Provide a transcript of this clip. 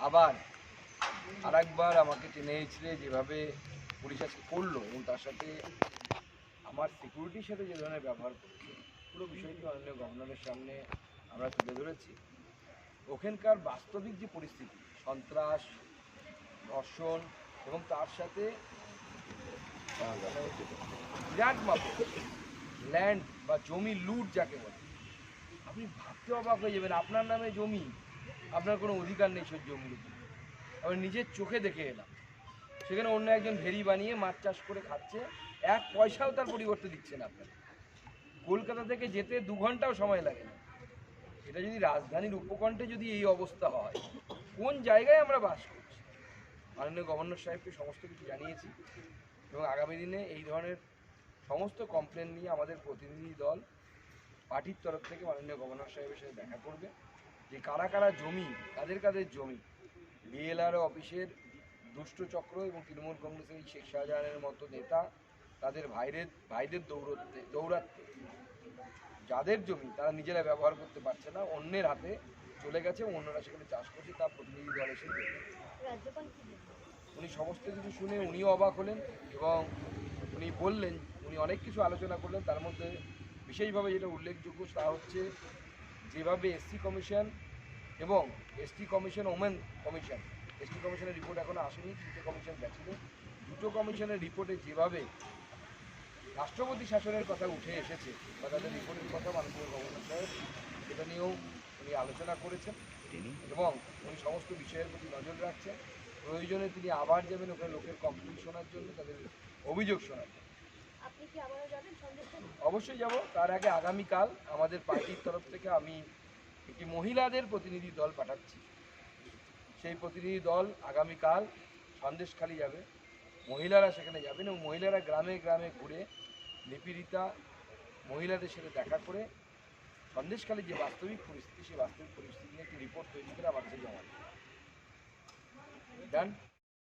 আবার আর একবার আমাকে টেনে হিঁচড়ে যেভাবে পুলিশ আজকে করলো এবং তার সাথে আমার সিকিউরিটির সাথে যে ধরনের ব্যবহার করেছে, পুরো বিষয়টি মাননীয় গভর্নরের সামনে আমরা তুলে ধরেছি। ওখানকার বাস্তবিক যে পরিস্থিতি, সন্ত্রাস, ধর্ষণ এবং তার সাথে বিরাট মাপে ল্যান্ড বা জমি লুট যাকে বলে, আপনি ভাবতে অবাক হয়ে যাবেন আপনার নামে জমি, আপনার কোনো অধিকার নেই সেই জমির উপর। আমি নিজের চোখে দেখে এলাম সেখানে অন্য একজন ভেরি বানিয়ে মাছ চাষ করে খাচ্ছে, এক পয়সাও তার পরিবর্তে দিচ্ছে না আপনাকে। কলকাতা থেকে যেতে 2 ঘন্টাও সময় লাগে না। এটা যদি রাজধানীর উপকণ্ঠে যদি এই অবস্থা হয়, কোন জায়গায় আমরা বাস করছি? মাননীয় গভর্নর সাহেবকে সমস্ত কিছু জানিয়েছি এবং আগামী দিনে এই ধরনের সমস্ত কমপ্লেন নিয়ে আমাদের প্রতিনিধি দল পার্টির তরফ থেকে মাননীয় গভর্নর সাহেবের সাথে দেখা করবে যে কারা কারা জমি, কাদের কাদের জমি বিএলআরও অফিসের দুষ্ট চক্র এবং তৃণমূল কংগ্রেসের এই শেখ শাহজাহানের মতো নেতা তাদের ভাইদের দৌরাত্মে যাদের জমি তারা নিজেরা ব্যবহার করতে পারছে না, অন্যের হাতে চলে গেছে, অন্যরা সেখানে চাষ করছে, তার প্রতিনিধি দল এসে উনি সমস্ত কিছু শুনে উনিও অবাক হলেন এবং উনি বললেন, উনি অনেক কিছু আলোচনা করলেন। তার মধ্যে বিশেষভাবে যেটা উল্লেখযোগ্য তা হচ্ছে যেভাবে এসসি কমিশন এবং ST commission, women commission, ST কমিশনের রিপোর্ট এখনো আসেনি, 2টে কমিশন গেছিল, 2টো কমিশনের রিপোর্টে যেভাবে রাষ্ট্রপতি শাসনের কথা উঠে এসেছে বা তাদের রিপোর্টের কথা মাননীয় গভর্নর সাহেব সেটা নিয়েও উনি আলোচনা করেছেন এবং উনি সমস্ত বিষয়ের প্রতি নজর রাখছেন। প্রয়োজনে তিনি আবার যাবেন ওখানে লোকের কমপ্লেন শোনার জন্য, তাদের অভিযোগ শোনার জন্য। অবশ্যই যাব। তার আগে আগামীকাল আমাদের পার্টির তরফ থেকে আমি একটি মহিলাদের প্রতিনিধি দল পাঠাচ্ছি। সেই প্রতিনিধি দল আগামীকাল সন্দেশখালি যাবে, মহিলারা সেখানে যাবেন এবং মহিলারা গ্রামে গ্রামে ঘুরে নিপীড়িতা মহিলাদের সাথে দেখা করে সন্দেশখালীর যে বাস্তবিক পরিস্থিতি, সেই বাস্তবিক পরিস্থিতি নিয়ে একটি রিপোর্ট তৈরি করে আমার কাছে জমা দেন।